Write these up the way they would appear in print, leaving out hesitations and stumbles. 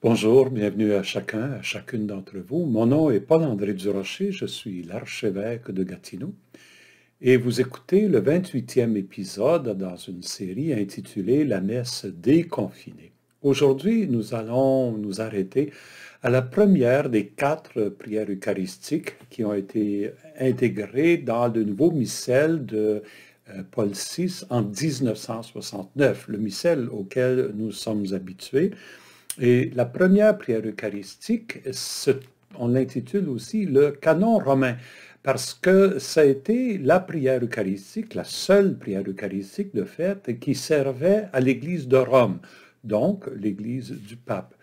Bonjour, bienvenue à chacun, à chacune d'entre vous. Mon nom est Paul-André Durocher, je suis l'archevêque de Gatineau et vous écoutez le 28e épisode dans une série intitulée La messe déconfinée. Aujourd'hui, nous allons nous arrêter à la première des 4 prières eucharistiques qui ont été intégrées dans le nouveau missel de Paul VI en 1969, le missel auquel nous sommes habitués. Et la première prière eucharistique, on l'intitule aussi le canon romain, parce que ça a été la prière eucharistique, la seule prière eucharistique de fait, qui servait à l'Église de Rome, donc l'Église du pape,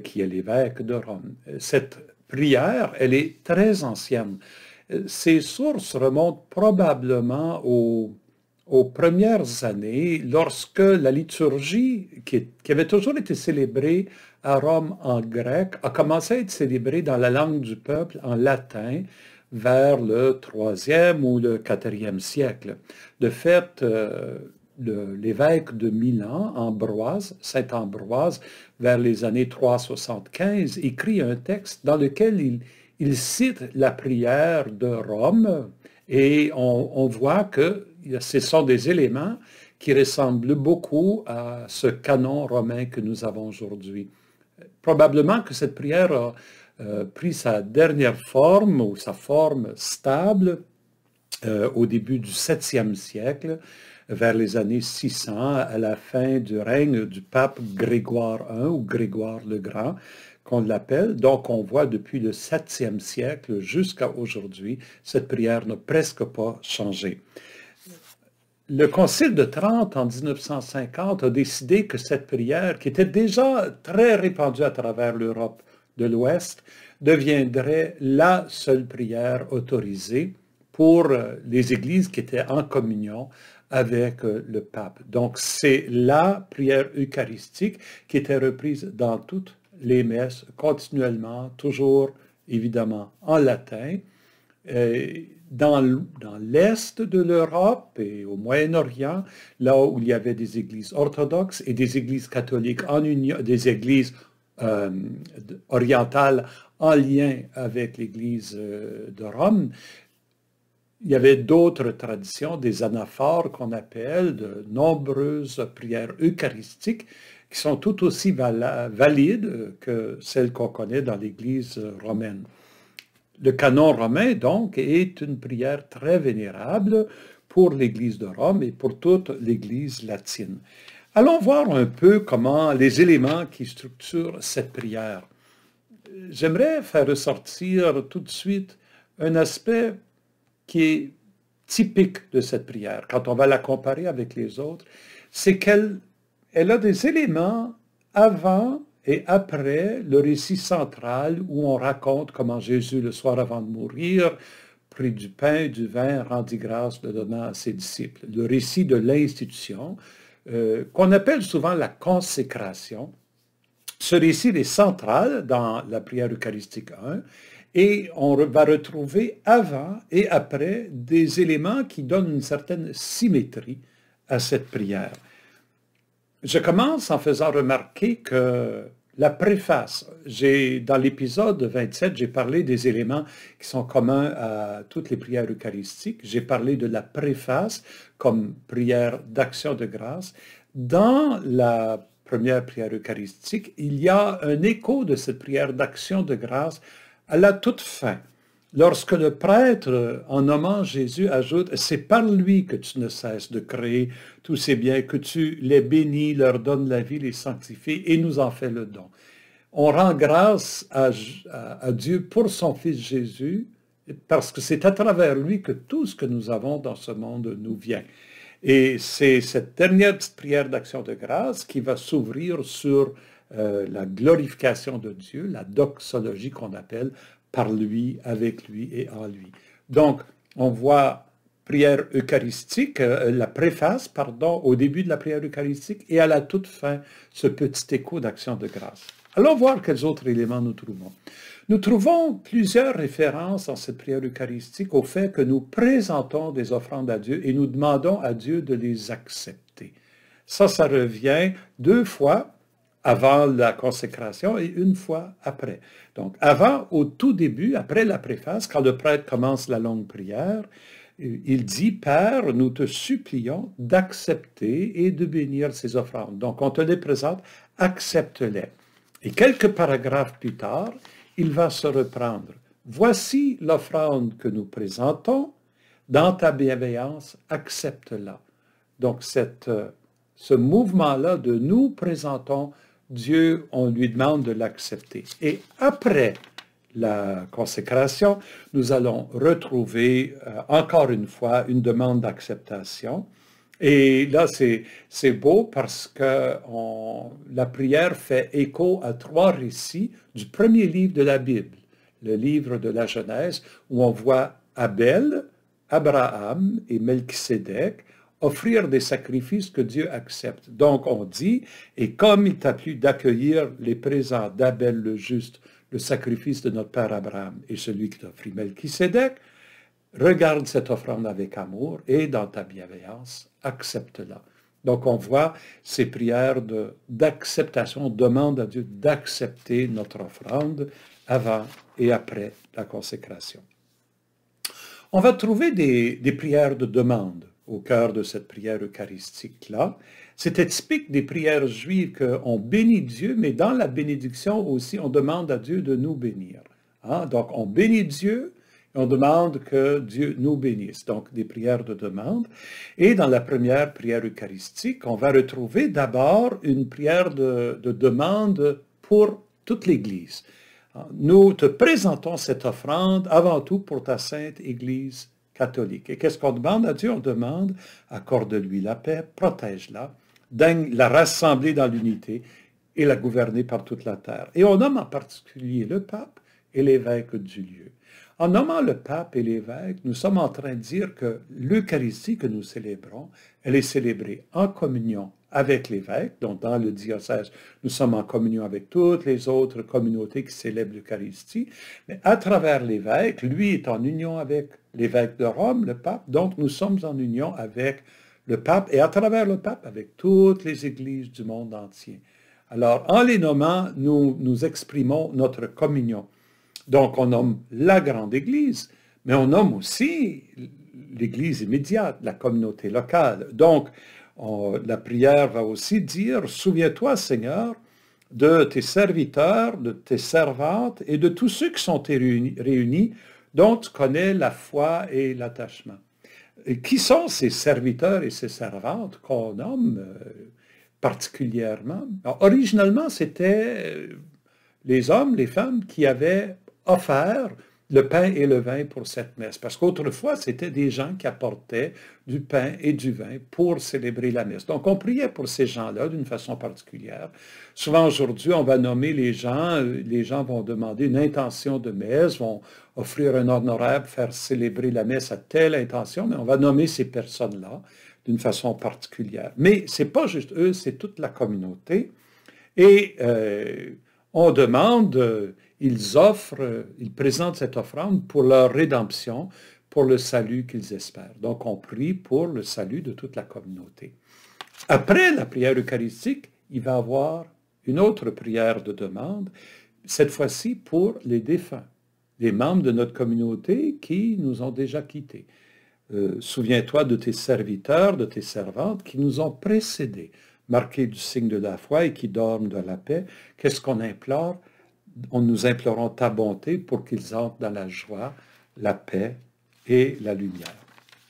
qui est l'évêque de Rome. Cette prière, elle est très ancienne. Ses sources remontent probablement aux premières années, lorsque la liturgie, qui avait toujours été célébrée à Rome en grec, a commencé à être célébrée dans la langue du peuple en latin vers le IIIe ou le IVe siècle. De fait, l'évêque de Milan, Ambroise, saint Ambroise, vers les années 375, écrit un texte dans lequel il cite la prière de Rome et on voit que ce sont des éléments qui ressemblent beaucoup à ce canon romain que nous avons aujourd'hui. Probablement que cette prière a pris sa dernière forme ou sa forme stable au début du 7e siècle, vers les années 600, à la fin du règne du pape Grégoire I ou Grégoire le Grand, qu'on l'appelle. Donc, on voit depuis le 7e siècle jusqu'à aujourd'hui, cette prière n'a presque pas changé. Le Concile de Trente, en 1950, a décidé que cette prière, qui était déjà très répandue à travers l'Europe de l'Ouest, deviendrait la seule prière autorisée pour les églises qui étaient en communion avec le pape. Donc, c'est la prière eucharistique qui était reprise dans toutes les messes, continuellement, toujours, évidemment, en latin. Dans l'Est de l'Europe et au Moyen-Orient, là où il y avait des églises orthodoxes et des églises catholiques en union, des églises orientales en lien avec l'Église de Rome, il y avait d'autres traditions, des anaphores qu'on appelle, de nombreuses prières eucharistiques qui sont tout aussi valides que celles qu'on connaît dans l'Église romaine. Le canon romain, donc, est une prière très vénérable pour l'Église de Rome et pour toute l'Église latine. Allons voir un peu comment les éléments qui structurent cette prière. J'aimerais faire ressortir tout de suite un aspect qui est typique de cette prière, quand on va la comparer avec les autres, c'est qu'elle a des éléments avant et après le récit central où on raconte comment Jésus, le soir avant de mourir, prit du pain et du vin, rendit grâce, le donna à ses disciples. Le récit de l'institution, qu'on appelle souvent la consécration. Ce récit est central dans la prière eucharistique 1 et on va retrouver avant et après des éléments qui donnent une certaine symétrie à cette prière. Je commence en faisant remarquer que la préface, dans l'épisode 27, j'ai parlé des éléments qui sont communs à toutes les prières eucharistiques. J'ai parlé de la préface comme prière d'action de grâce. Dans la première prière eucharistique, il y a un écho de cette prière d'action de grâce à la toute fin. Lorsque le prêtre, en nommant Jésus, ajoute « C'est par lui que tu ne cesses de créer tous ces biens, que tu les bénis, leur donnes la vie, les sanctifies et nous en fais le don. » On rend grâce à Dieu pour son Fils Jésus, parce que c'est à travers lui que tout ce que nous avons dans ce monde nous vient. Et c'est cette dernière petite prière d'action de grâce qui va s'ouvrir sur la glorification de Dieu, la doxologie qu'on appelle, par lui, avec lui et en lui. Donc, on voit prière eucharistique, la préface, pardon, au début de la prière eucharistique et à la toute fin, ce petit écho d'action de grâce. Allons voir quels autres éléments nous trouvons. Nous trouvons plusieurs références dans cette prière eucharistique au fait que nous présentons des offrandes à Dieu et nous demandons à Dieu de les accepter. Ça revient 2 fois avant la consécration et une fois après. Donc, avant, au tout début, après la préface, quand le prêtre commence la longue prière, il dit, Père, nous te supplions d'accepter et de bénir ces offrandes. Donc, on te les présente, accepte-les. Et quelques paragraphes plus tard, il va se reprendre. Voici l'offrande que nous présentons. Dans ta bienveillance, accepte-la. Donc, ce mouvement-là de nous présentons Dieu, on lui demande de l'accepter. Et après la consécration, nous allons retrouver encore une fois une demande d'acceptation. Et là, c'est beau parce que la prière fait écho à 3 récits du premier livre de la Bible, le livre de la Genèse, où on voit Abel, Abraham et Melchisédek offrir des sacrifices que Dieu accepte. Donc on dit, et comme il t'a plu d'accueillir les présents d'Abel le juste, le sacrifice de notre père Abraham et celui qui t'offrit Melchisédek, regarde cette offrande avec amour et dans ta bienveillance, accepte-la. Donc on voit ces prières d'acceptation, on demande à Dieu d'accepter notre offrande avant et après la consécration. On va trouver des prières de demande au cœur de cette prière eucharistique-là. C'était typique des prières juives qu'on bénit Dieu, mais dans la bénédiction aussi, on demande à Dieu de nous bénir. Hein? Donc, on bénit Dieu et on demande que Dieu nous bénisse. Donc, des prières de demande. Et dans la première prière eucharistique, on va retrouver d'abord une prière de demande pour toute l'Église. Nous te présentons cette offrande avant tout pour ta sainte Église catholique. Et qu'est-ce qu'on demande à Dieu? On demande, accorde-lui la paix, protège-la, daigne la rassembler dans l'unité et la gouverner par toute la terre. Et on nomme en particulier le pape et l'évêque du lieu. En nommant le pape et l'évêque, nous sommes en train de dire que l'Eucharistie que nous célébrons, elle est célébrée en communion avec l'évêque, donc dans le diocèse, nous sommes en communion avec toutes les autres communautés qui célèbrent l'Eucharistie, mais à travers l'évêque, lui est en union avec l'évêque de Rome, le pape, donc nous sommes en union avec le pape et à travers le pape avec toutes les églises du monde entier. Alors, en les nommant, nous exprimons notre communion. Donc, on nomme la grande Église, mais on nomme aussi l'Église immédiate, la communauté locale. Donc, la prière va aussi dire, souviens-toi, Seigneur, de tes serviteurs, de tes servantes et de tous ceux qui sont réunis, dont tu connais la foi et l'attachement. Et qui sont ces serviteurs et ces servantes qu'on nomme particulièrement? Alors, originalement, c'était les hommes, les femmes qui avaient offert le pain et le vin pour cette messe. Parce qu'autrefois, c'était des gens qui apportaient du pain et du vin pour célébrer la messe. Donc, on priait pour ces gens-là d'une façon particulière. Souvent, aujourd'hui, on va nommer les gens vont demander une intention de messe, vont offrir un honoraire, faire célébrer la messe à telle intention, mais on va nommer ces personnes-là d'une façon particulière. Mais ce n'est pas juste eux, c'est toute la communauté. Et on demande, ils présentent cette offrande pour leur rédemption, pour le salut qu'ils espèrent. Donc, on prie pour le salut de toute la communauté. Après la prière eucharistique, il va y avoir une autre prière de demande, cette fois-ci pour les défunts, les membres de notre communauté qui nous ont déjà quittés. Souviens-toi de tes serviteurs, de tes servantes qui nous ont précédés, marqués du signe de la foi et qui dorment de la paix. Qu'est-ce qu'on implore? Nous implorons ta bonté pour qu'ils entrent dans la joie, la paix et la lumière.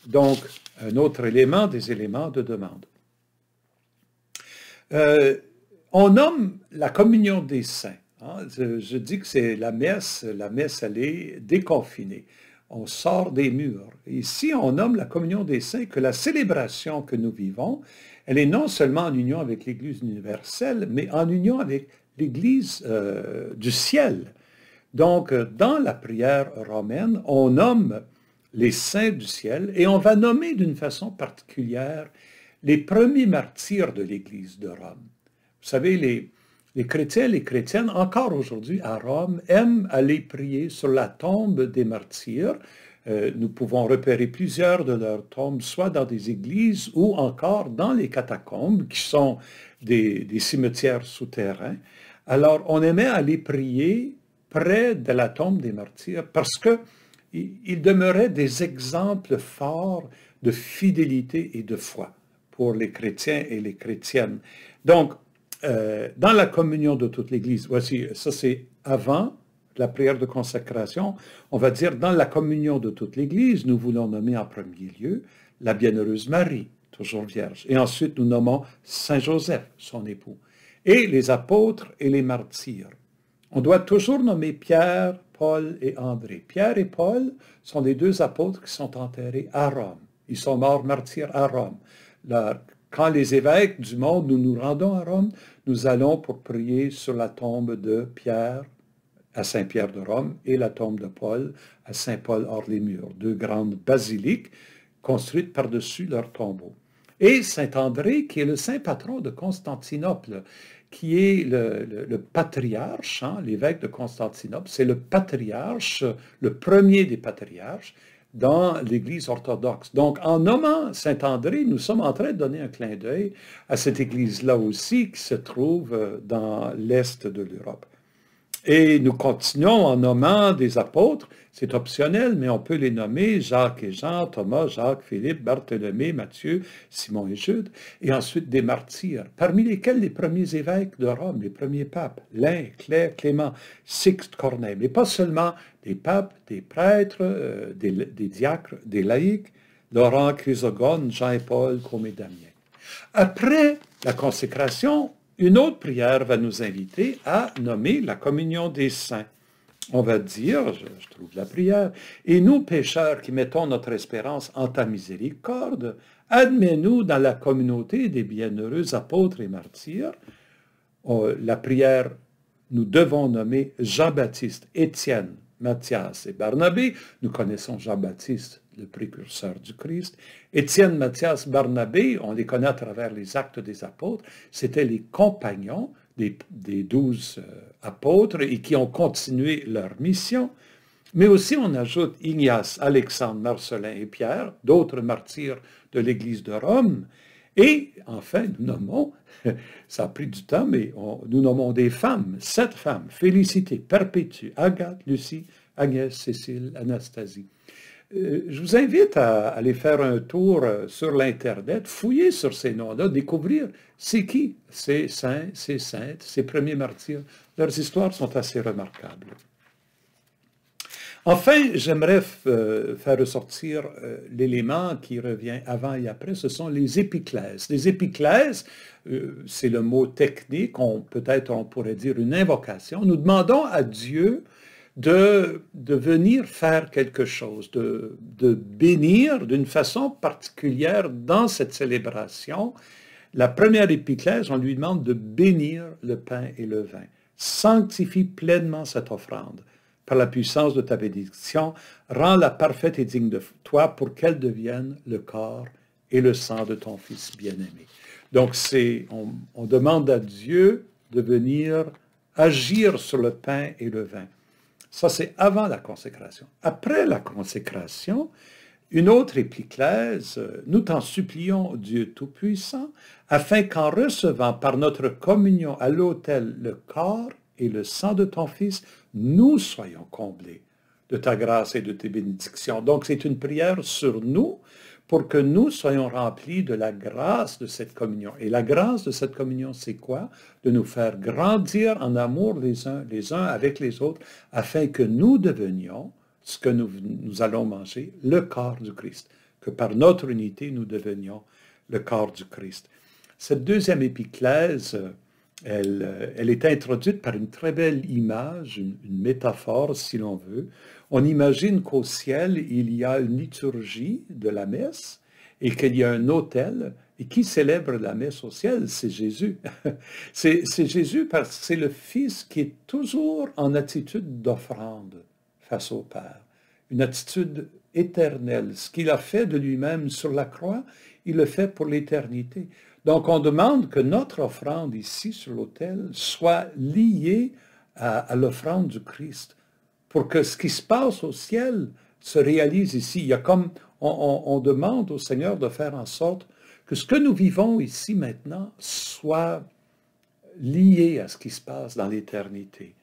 Donc, un autre élément des éléments de demande. On nomme la communion des saints. Hein? Je dis que c'est la messe, elle est déconfinée. On sort des murs. Ici, on nomme la communion des saints que la célébration que nous vivons, elle est non seulement en union avec l'Église universelle, mais en union avec l'Église du ciel. Donc, dans la prière romaine, on nomme les saints du ciel et on va nommer d'une façon particulière les premiers martyrs de l'Église de Rome. Vous savez, les chrétiens, les chrétiennes, encore aujourd'hui à Rome, aiment aller prier sur la tombe des martyrs. Nous pouvons repérer plusieurs de leurs tombes, soit dans des églises ou encore dans les catacombes, qui sont des cimetières souterrains. Alors, on aimait aller prier près de la tombe des martyrs parce qu'ils demeuraient des exemples forts de fidélité et de foi pour les chrétiens et les chrétiennes. Donc, dans la communion de toute l'Église, voici, ça c'est avant la prière de consacration, on va dire dans la communion de toute l'Église, nous voulons nommer en premier lieu la bienheureuse Marie, toujours vierge, et ensuite nous nommons Saint Joseph, son époux, et les apôtres et les martyrs. On doit toujours nommer Pierre, Paul et André. Pierre et Paul sont les deux apôtres qui sont enterrés à Rome. Ils sont morts martyrs à Rome. Quand les évêques du monde, nous nous rendons à Rome, nous allons pour prier sur la tombe de Pierre à Saint-Pierre de Rome et la tombe de Paul à Saint-Paul hors les murs, deux grandes basiliques construites par-dessus leur tombeau. Et Saint-André, qui est le saint patron de Constantinople, qui est le patriarche, l'évêque de Constantinople, c'est le patriarche, le premier des patriarches dans l'Église orthodoxe. Donc, en nommant Saint-André, nous sommes en train de donner un clin d'œil à cette Église-là aussi qui se trouve dans l'Est de l'Europe. Et nous continuons en nommant des apôtres, c'est optionnel, mais on peut les nommer Jacques et Jean, Thomas, Jacques, Philippe, Bartholomé, Matthieu, Simon et Jude, et ensuite des martyrs, parmi lesquels les premiers évêques de Rome, les premiers papes, Lin, Claire, Clément, Sixte, Corneille, mais pas seulement des papes, des prêtres, des diacres, des laïcs, Laurent, Chrysogone, Jean et Paul, comme et Damien. Après la consécration, une autre prière va nous inviter à nommer la communion des saints. On va dire, je trouve la prière, « Et nous, pécheurs, qui mettons notre espérance en ta miséricorde, admets-nous dans la communauté des bienheureux apôtres et martyrs. » La prière, nous devons nommer Jean-Baptiste, Étienne, Matthias et Barnabé. Nous connaissons Jean-Baptiste, le précurseur du Christ. Étienne, Matthias, Barnabé, on les connaît à travers les actes des apôtres, c'étaient les compagnons des 12 apôtres et qui ont continué leur mission. Mais aussi on ajoute Ignace, Alexandre, Marcellin et Pierre, d'autres martyrs de l'Église de Rome. Et enfin, nous nommons, ça a pris du temps, mais nous nommons des femmes, 7 femmes, Félicité, Perpétue, Agathe, Lucie, Agnès, Cécile, Anastasie. Je vous invite à aller faire un tour sur l'Internet, fouiller sur ces noms-là, découvrir c'est qui ces saints, ces saintes, ces premiers martyrs. Leurs histoires sont assez remarquables. Enfin, j'aimerais faire ressortir l'élément qui revient avant et après, ce sont les épiclèses. Les épiclèses, c'est le mot technique, peut-être on pourrait dire une invocation. Nous demandons à Dieu de venir faire quelque chose, de bénir d'une façon particulière dans cette célébration. La première épiclèse, on lui demande de bénir le pain et le vin. Sanctifie pleinement cette offrande. Par la puissance de ta bénédiction, rends-la parfaite et digne de toi pour qu'elle devienne le corps et le sang de ton Fils bien-aimé. Donc, on demande à Dieu de venir agir sur le pain et le vin. Ça, c'est avant la consécration. Après la consécration, une autre épiclèse, nous t'en supplions, Dieu Tout-Puissant, afin qu'en recevant par notre communion à l'autel le corps et le sang de ton Fils, nous soyons comblés de ta grâce et de tes bénédictions. Donc, c'est une prière sur nous pour que nous soyons remplis de la grâce de cette communion. Et la grâce de cette communion, c'est quoi? De nous faire grandir en amour les uns avec les autres, afin que nous devenions, ce que nous allons manger, le corps du Christ. Que par notre unité, nous devenions le corps du Christ. Cette deuxième épiclèse, elle est introduite par une très belle image, une métaphore, si l'on veut. On imagine qu'au ciel, il y a une liturgie de la messe et qu'il y a un autel. Et qui célèbre la messe au ciel? C'est Jésus. C'est Jésus parce que c'est le Fils qui est toujours en attitude d'offrande face au Père. Une attitude éternelle. Ce qu'il a fait de lui-même sur la croix, il le fait pour l'éternité. Donc, on demande que notre offrande ici sur l'autel soit liée à l'offrande du Christ, pour que ce qui se passe au ciel se réalise ici. Il y a comme, on demande au Seigneur de faire en sorte que ce que nous vivons ici maintenant soit lié à ce qui se passe dans l'éternité.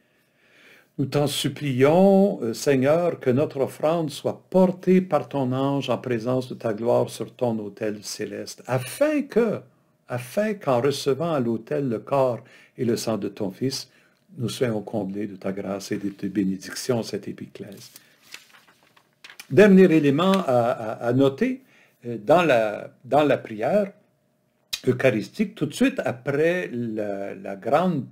Nous t'en supplions, Seigneur, que notre offrande soit portée par ton ange en présence de ta gloire sur ton autel céleste, afin qu'en recevant à l'autel le corps et le sang de ton Fils, nous soyons comblés de ta grâce et de tes bénédictions, cette épiclèse. Dernier élément à noter, dans la prière eucharistique, tout de suite après la grande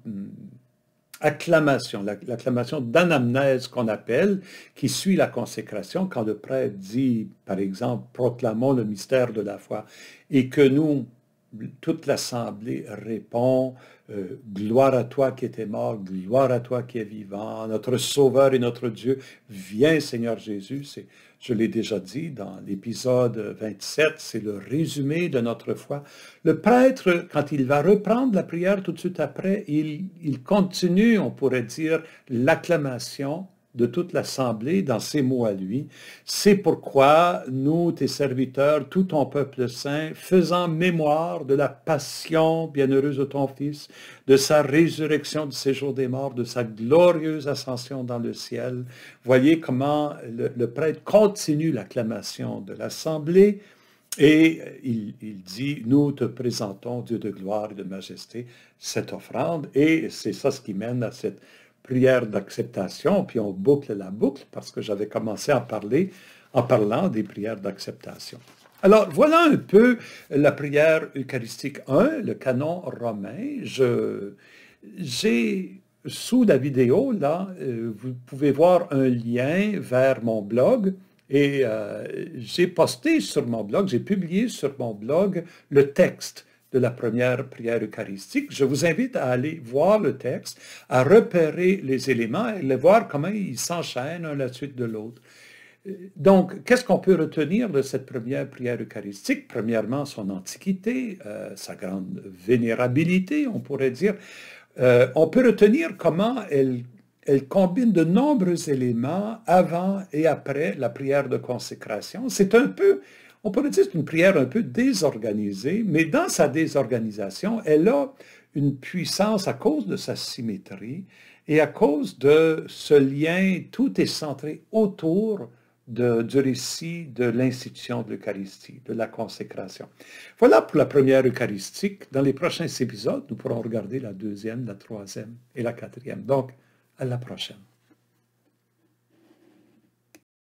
acclamation, l'acclamation d'anamnèse qu'on appelle, qui suit la consécration, quand le prêtre dit, par exemple, « Proclamons le mystère de la foi », et que nous, toute l'assemblée répond gloire à toi qui étais mort, gloire à toi qui es vivant, notre Sauveur et notre Dieu, viens Seigneur Jésus. Je l'ai déjà dit dans l'épisode 27, c'est le résumé de notre foi. Le prêtre, quand il va reprendre la prière tout de suite après, il continue, on pourrait dire, l'acclamation de toute l'assemblée dans ces mots à lui. C'est pourquoi nous, tes serviteurs, tout ton peuple saint, faisant mémoire de la passion bienheureuse de ton Fils, de sa résurrection du séjour des morts, de sa glorieuse ascension dans le ciel. Voyez comment le prêtre continue l'acclamation de l'assemblée et il dit, nous te présentons, Dieu de gloire et de majesté, cette offrande. Et c'est ça ce qui mène à cette prière d'acceptation, puis on boucle la boucle, parce que j'avais commencé à parler en parlant des prières d'acceptation. Alors, voilà un peu la prière eucharistique 1, le canon romain. J'ai, sous la vidéo, là, vous pouvez voir un lien vers mon blog, et j'ai posté sur mon blog, j'ai publié sur mon blog le texte de la première prière eucharistique. Je vous invite à aller voir le texte, à repérer les éléments et voir comment ils s'enchaînent un à la suite de l'autre. Donc, qu'est-ce qu'on peut retenir de cette première prière eucharistique? Premièrement, son antiquité, sa grande vénérabilité, on pourrait dire. On peut retenir comment elle combine de nombreux éléments avant et après la prière de consécration. C'est un peu, on pourrait dire, c'est une prière un peu désorganisée, mais dans sa désorganisation, elle a une puissance à cause de sa symétrie et à cause de ce lien, tout est centré autour du récit de l'institution de l'Eucharistie, de la consécration. Voilà pour la première eucharistique. Dans les prochains épisodes, nous pourrons regarder la deuxième, la troisième et la quatrième. Donc, à la prochaine.